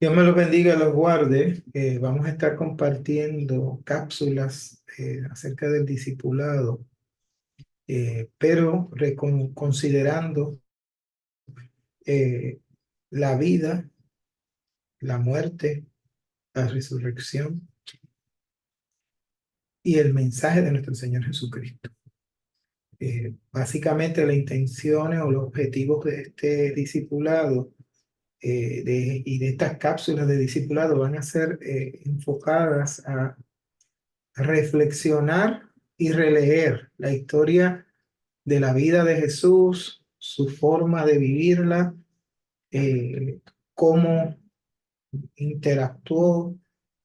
Dios me los bendiga y los guarde. Vamos a estar compartiendo cápsulas acerca del discipulado, pero considerando eh, la vida, la muerte, la resurrección y el mensaje de nuestro Señor Jesucristo. Básicamente, las intenciones o los objetivos de este discipulado y de estas cápsulas de discipulado van a ser enfocadas a reflexionar y releer la historia de la vida de Jesús, su forma de vivirla, cómo interactuó,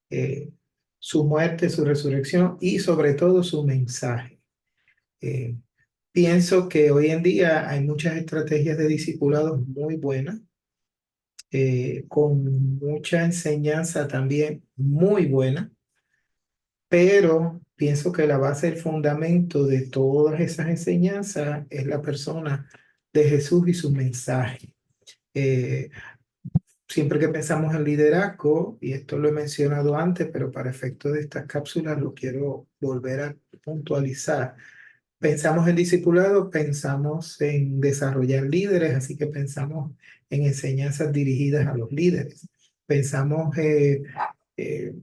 eh, su muerte, su resurrección y sobre todo su mensaje. Eh, Pienso que hoy en día hay muchas estrategias de discipulados muy buenas, con mucha enseñanza también muy buena, pero pienso que la base, el fundamento de todas esas enseñanzas es la persona de Jesús y su mensaje. Eh, Siempre que pensamos en liderazgo, y esto lo he mencionado antes, pero para efectos de estas cápsulas lo quiero volver a puntualizar. Pensamos en discipulado, pensamos en desarrollar líderes, así que pensamos en enseñanzas dirigidas a los líderes. Pensamos eh, eh,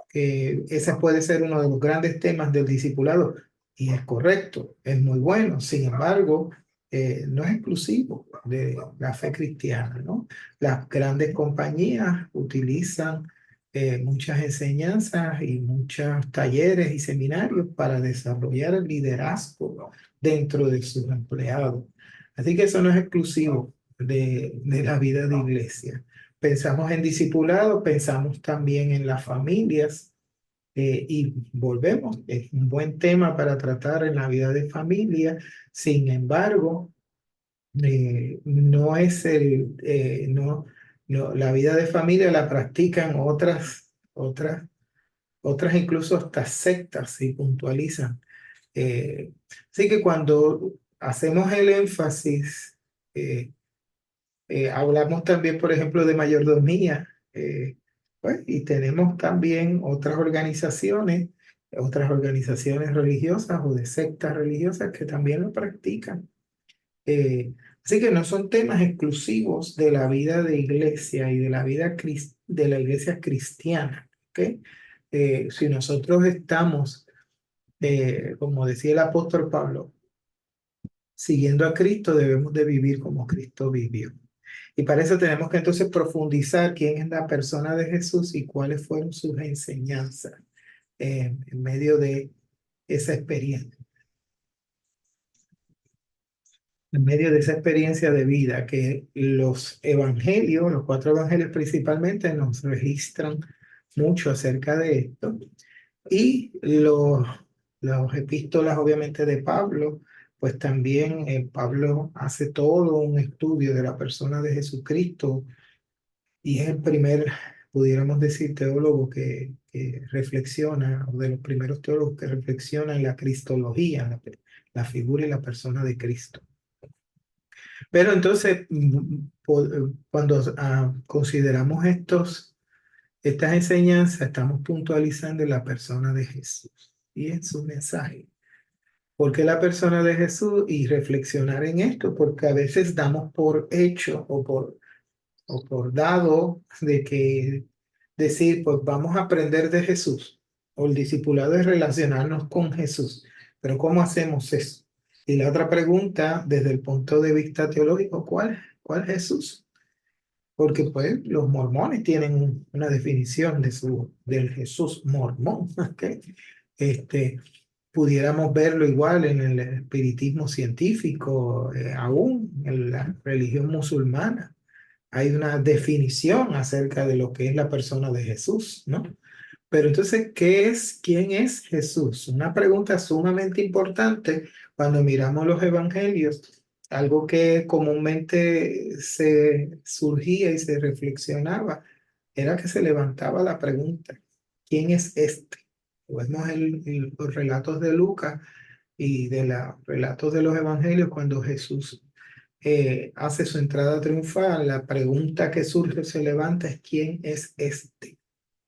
que ese puede ser uno de los grandes temas del discipulado, y es correcto, es muy bueno. Sin embargo, no es exclusivo de la fe cristiana, ¿no? Las grandes compañías utilizan muchas enseñanzas y muchos talleres y seminarios para desarrollar el liderazgo dentro de sus empleados. Así que eso no es exclusivo de la vida de iglesia. Pensamos en discipulado, pensamos también en las familias, y volvemos, es un buen tema para tratar en la vida de familia. Sin embargo, no es la vida de familia la practican otras incluso hasta sectas y puntualizan. Eh, Así que cuando hacemos el énfasis, eh, hablamos también, por ejemplo, de mayordomía, pues, y tenemos también otras organizaciones religiosas o de sectas religiosas que también lo practican. Así que no son temas exclusivos de la vida de iglesia y de la vida de la iglesia cristiana, ¿ok? Si nosotros estamos, como decía el apóstol Pablo, siguiendo a Cristo, debemos de vivir como Cristo vivió. Y para eso tenemos que entonces profundizar quién es la persona de Jesús y cuáles fueron sus enseñanzas en medio de esa experiencia, en medio de esa experiencia de vida que los evangelios, los cuatro evangelios principalmente, nos registran mucho acerca de esto. Y las epístolas, obviamente, de Pablo, pues también Pablo hace todo un estudio de la persona de Jesucristo y es el primer, pudiéramos decir, teólogo que reflexiona, o de los primeros teólogos que reflexiona en la cristología, la figura y la persona de Cristo. Pero entonces, cuando consideramos estas enseñanzas, estamos puntualizando la persona de Jesús y en su mensaje. ¿Por qué la persona de Jesús? Y reflexionar en esto, porque a veces damos por hecho o por dado de que decir, pues vamos a aprender de Jesús, o el discipulado es relacionarnos con Jesús. Pero ¿cómo hacemos eso? Y la otra pregunta, desde el punto de vista teológico, ¿cuál Jesús? Porque pues los mormones tienen una definición del Jesús mormón, ¿ok? Este, pudiéramos verlo igual en el espiritismo científico, aún en la religión musulmana. Hay una definición acerca de lo que es la persona de Jesús, ¿no? Pero entonces, ¿quién es Jesús? Una pregunta sumamente importante cuando miramos los evangelios, algo que comúnmente se surgía y se reflexionaba, era que se levantaba la pregunta, ¿quién es este? Vemos los relatos de Lucas y de los relatos de los evangelios cuando Jesús hace su entrada triunfal, la pregunta que surge o se levanta es ¿quién es este?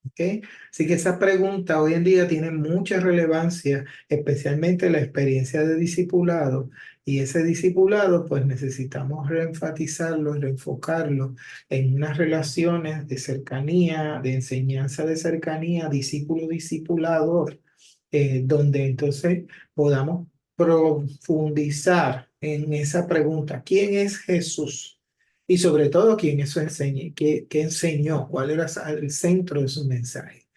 ¿Ok? Así que esa pregunta hoy en día tiene mucha relevancia, especialmente la experiencia de discipulado. Y ese discipulado, pues necesitamos reenfatizarlo, reenfocarlo en unas relaciones de cercanía, de enseñanza de cercanía, discípulo-discipulador, donde entonces podamos profundizar en esa pregunta, ¿quién es Jesús? Y sobre todo, ¿quién eso enseña? ¿Qué enseñó? ¿Cuál era el centro de su mensaje?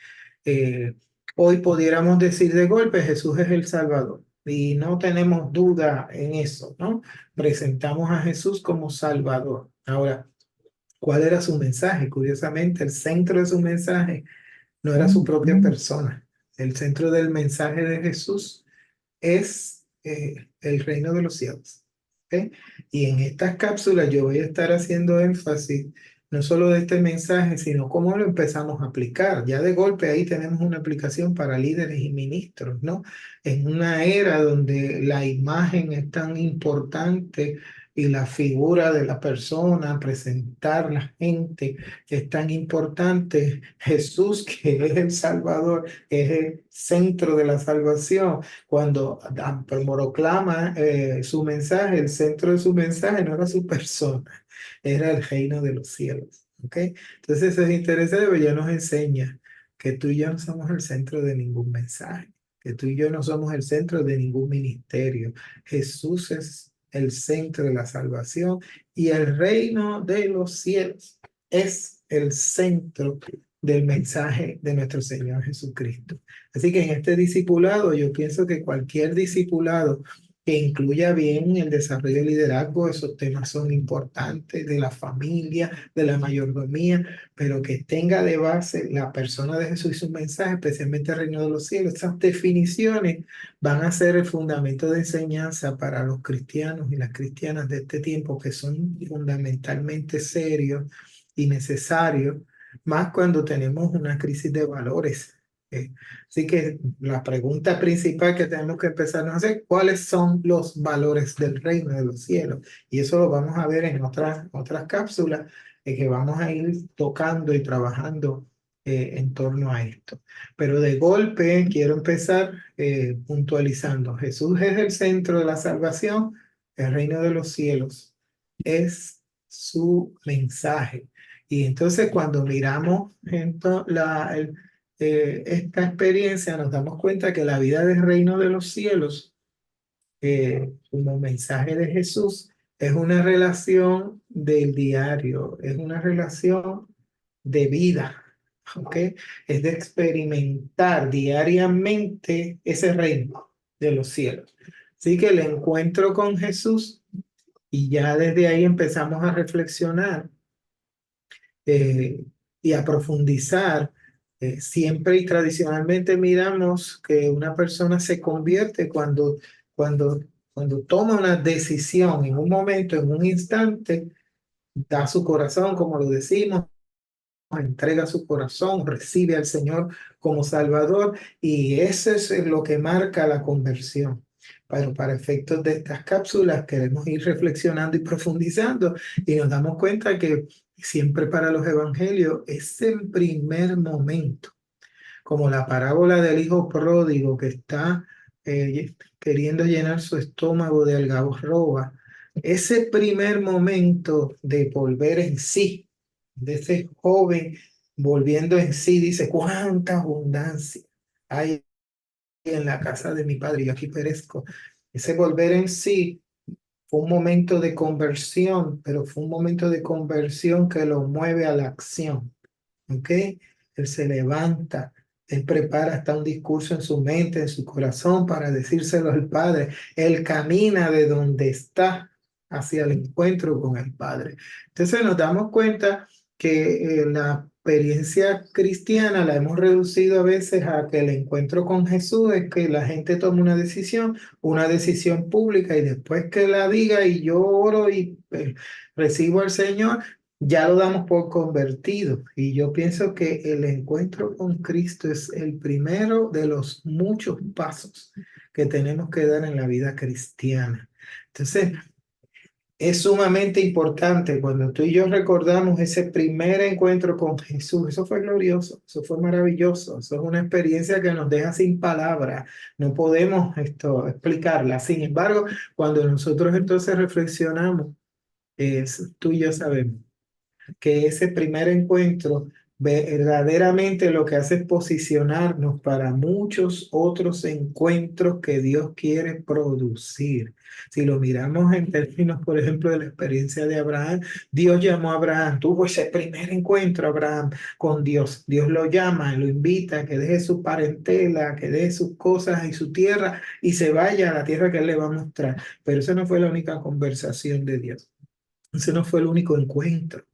Eh, Hoy pudiéramos decir de golpe, Jesús es el Salvador. Y no tenemos duda en eso, ¿no? Presentamos a Jesús como Salvador. Ahora, ¿cuál era su mensaje? Curiosamente, el centro de su mensaje no era su propia persona. El centro del mensaje de Jesús es el reino de los cielos. ¿Ok? Y en estas cápsulas yo voy a estar haciendo énfasis no solo de este mensaje, sino cómo lo empezamos a aplicar. Ya de golpe ahí tenemos una aplicación para líderes y ministros, ¿no? En una era donde la imagen es tan importante y la figura de la persona, presentar la gente es tan importante. Jesús, que es el Salvador, es el centro de la salvación. Cuando proclama su mensaje, el centro de su mensaje no era su persona, era el reino de los cielos. ¿Ok? Entonces eso es interesante, porque ya nos enseña que tú y yo no somos el centro de ningún mensaje, que tú y yo no somos el centro de ningún ministerio. Jesús es el centro de la salvación y el reino de los cielos es el centro del mensaje de nuestro Señor Jesucristo. Así que en este discipulado, yo pienso que cualquier discipulado que incluya bien el desarrollo de liderazgo, esos temas son importantes, de la familia, de la mayordomía, pero que tenga de base la persona de Jesús y su mensaje, especialmente el reino de los cielos. Esas definiciones van a ser el fundamento de enseñanza para los cristianos y las cristianas de este tiempo, que son fundamentalmente serios y necesarios, más cuando tenemos una crisis de valores. ¿Ok? Así que la pregunta principal que tenemos que empezar a hacer, ¿cuáles son los valores del reino de los cielos? Y eso lo vamos a ver en otras cápsulas que vamos a ir tocando y trabajando en torno a esto. Pero de golpe quiero empezar puntualizando. Jesús es el centro de la salvación, el reino de los cielos es su mensaje. Y entonces cuando miramos esta experiencia, nos damos cuenta que la vida del reino de los cielos, como mensaje de Jesús, es una relación del diario, es una relación de vida, ¿ok? Es de experimentar diariamente ese reino de los cielos. Así que el encuentro con Jesús, y ya desde ahí empezamos a reflexionar y a profundizar. Siempre y tradicionalmente miramos que una persona se convierte cuando, cuando toma una decisión en un momento, en un instante, da su corazón, como lo decimos, entrega su corazón, recibe al Señor como Salvador, y eso es lo que marca la conversión. Pero para efectos de estas cápsulas queremos ir reflexionando y profundizando, y nos damos cuenta que siempre para los evangelios es el primer momento, como la parábola del hijo pródigo que está queriendo llenar su estómago de algarroba. Ese primer momento de volver en sí, de ese joven volviendo en sí, dice, cuánta abundancia hay en la casa de mi padre, yo aquí perezco. Ese volver en sí fue un momento de conversión, pero fue un momento de conversión que lo mueve a la acción. ¿Ok? Él se levanta, él prepara hasta un discurso en su mente, en su corazón para decírselo al Padre. Él camina de donde está hacia el encuentro con el Padre. Entonces nos damos cuenta que la experiencia cristiana la hemos reducido a veces a que el encuentro con Jesús es que la gente toma una decisión pública, y después que la diga y yo oro y recibo al Señor, ya lo damos por convertido. Y yo pienso que el encuentro con Cristo es el primero de los muchos pasos que tenemos que dar en la vida cristiana. Entonces, Es sumamente importante cuando tú y yo recordamos ese primer encuentro con Jesús. Eso fue glorioso, eso fue maravilloso, eso es una experiencia que nos deja sin palabras. No podemos explicarla. Sin embargo, cuando nosotros entonces reflexionamos, tú y yo sabemos que ese primer encuentro verdaderamente lo que hace es posicionarnos para muchos otros encuentros que Dios quiere producir. Si lo miramos en términos, por ejemplo, de la experiencia de Abraham, Dios llamó a Abraham, tuvo ese primer encuentro Abraham con Dios. Dios lo llama, lo invita a que deje su parentela, que deje sus cosas y su tierra y se vaya a la tierra que él le va a mostrar. Pero esa no fue la única conversación de Dios. Ese no fue el único encuentro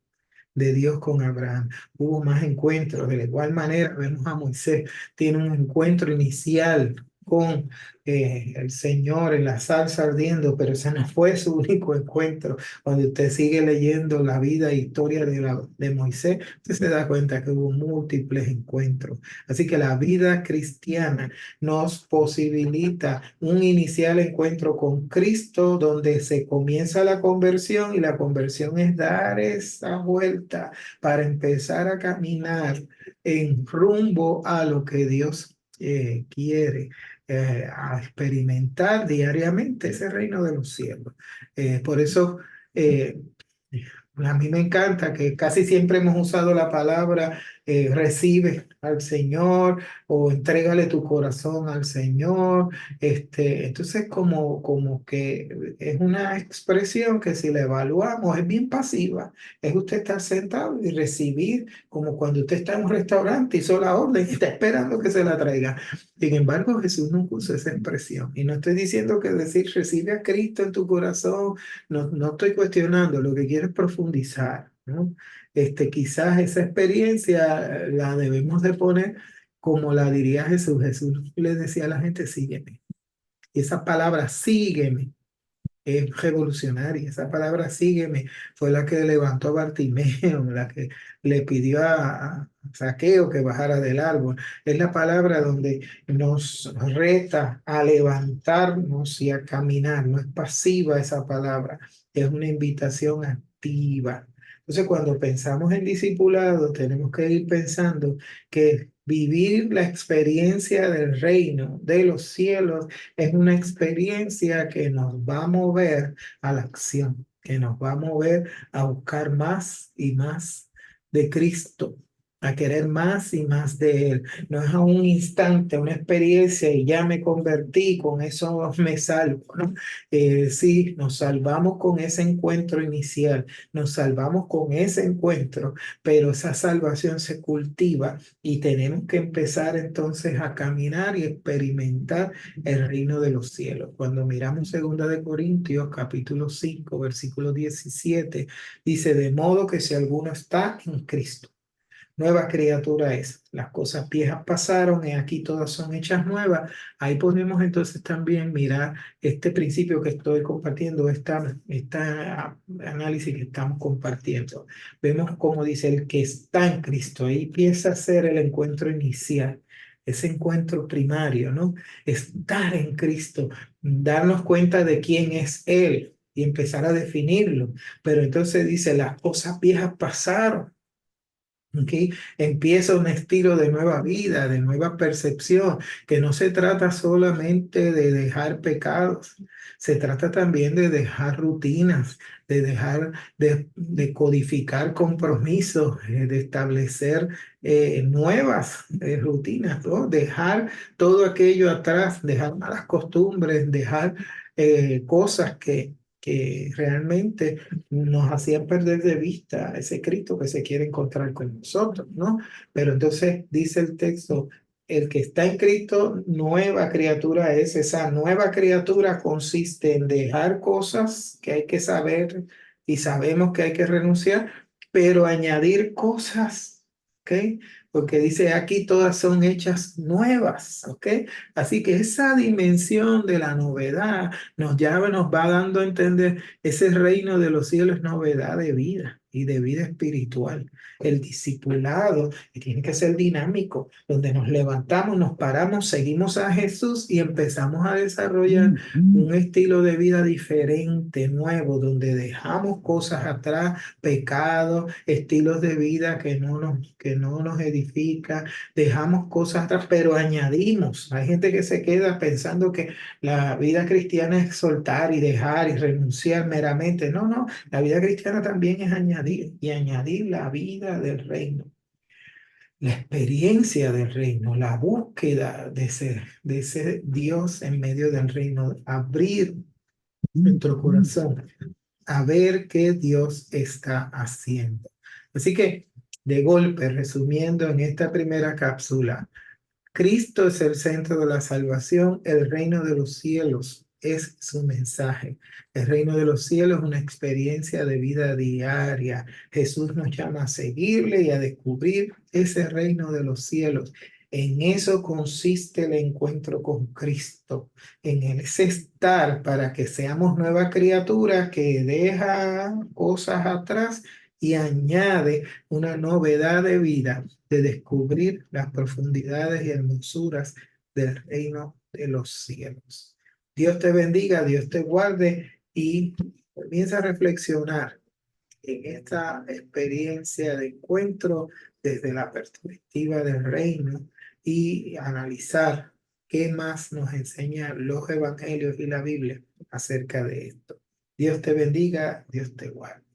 de Dios con Abraham. Hubo más encuentros. De la igual manera, vemos a Moisés, tiene un encuentro inicial con el Señor en la salsa ardiendo, pero ese no fue su único encuentro. Cuando usted sigue leyendo la vida e historia de Moisés, usted se da cuenta que hubo múltiples encuentros. Así que la vida cristiana nos posibilita un inicial encuentro con Cristo donde se comienza la conversión y la conversión es dar esa vuelta para empezar a caminar en rumbo a lo que Dios quiere. A experimentar diariamente ese reino de los cielos. Por eso eh, a mí me encanta que casi siempre hemos usado la palabra recibe al Señor o entrégale tu corazón al Señor. Entonces como que es una expresión que si la evaluamos es bien pasiva. Es usted estar sentado y recibir como cuando usted está en un restaurante, hizo la orden y está esperando que se la traiga. Sin embargo, Jesús no usa esa expresión. Y no estoy diciendo que decir recibe a Cristo en tu corazón, no estoy cuestionando, lo que quiero es profundizar, ¿no? Quizás esa experiencia la debemos de poner como la diría Jesús. Jesús le decía a la gente, sígueme. Y esa palabra, sígueme, es revolucionaria. Esa palabra sígueme fue la que levantó a Bartimeo, la que le pidió a Zaqueo que bajara del árbol. Es la palabra donde nos reta a levantarnos y a caminar. No es pasiva esa palabra, es una invitación activa. Entonces, cuando pensamos en discipulado, tenemos que ir pensando que vivir la experiencia del reino de los cielos es una experiencia que nos va a mover a la acción, que nos va a mover a buscar más y más de Cristo, a querer más y más de Él. No es a un instante, una experiencia y ya me convertí, con eso me salvo, ¿no? Sí, nos salvamos con ese encuentro inicial, nos salvamos con ese encuentro, pero esa salvación se cultiva y tenemos que empezar entonces a caminar y experimentar el reino de los cielos. Cuando miramos 2 Corintios capítulo 5 versículo 17 dice, de modo que si alguno está en Cristo, nueva criatura es. Las cosas viejas pasaron y aquí todas son hechas nuevas. Ahí podemos entonces también mirar este principio que estoy compartiendo, esta análisis que estamos compartiendo. Vemos cómo dice el que está en Cristo. Ahí empieza a ser el encuentro inicial. Ese encuentro primario, ¿no? Estar en Cristo, darnos cuenta de quién es Él y empezar a definirlo. Pero entonces dice, las cosas viejas pasaron. ¿Ok? Empieza un estilo de nueva vida, de nueva percepción, que no se trata solamente de dejar pecados, se trata también de dejar rutinas, de dejar de codificar compromisos, de establecer nuevas rutinas, ¿no? Dejar todo aquello atrás, dejar malas costumbres, dejar cosas que realmente nos hacían perder de vista ese Cristo que se quiere encontrar con nosotros, ¿no? Pero entonces dice el texto, el que está en Cristo, nueva criatura es. Esa nueva criatura consiste en dejar cosas que hay que saber y sabemos que hay que renunciar, pero añadir cosas, ¿ok? Porque dice aquí todas son hechas nuevas, ¿ok? Así que esa dimensión de la novedad nos va dando a entender ese reino de los cielos es novedad de vida. y de vida espiritual. El discipulado tiene que ser dinámico, donde nos levantamos, nos paramos, seguimos a Jesús y empezamos a desarrollar un estilo de vida diferente, nuevo, donde dejamos cosas atrás, pecados, estilos de vida que no nos edifican, dejamos cosas atrás, pero añadimos. Hay gente que se queda pensando que la vida cristiana es soltar y dejar y renunciar meramente. No, no, la vida cristiana también es añadir y añadir la vida del reino, la experiencia del reino, la búsqueda de ese Dios en medio del reino, abrir nuestro corazón a ver qué Dios está haciendo. Así que, de golpe, resumiendo en esta primera cápsula, Cristo es el centro de la salvación, el reino de los cielos es su mensaje. El reino de los cielos es una experiencia de vida diaria. Jesús nos llama a seguirle y a descubrir ese reino de los cielos. En eso consiste el encuentro con Cristo, en ese estar para que seamos nuevas criaturas que deja cosas atrás y añade una novedad de vida de descubrir las profundidades y hermosuras del reino de los cielos. Dios te bendiga, Dios te guarde y comienza a reflexionar en esta experiencia de encuentro desde la perspectiva del reino y analizar qué más nos enseñan los evangelios y la Biblia acerca de esto. Dios te bendiga, Dios te guarde.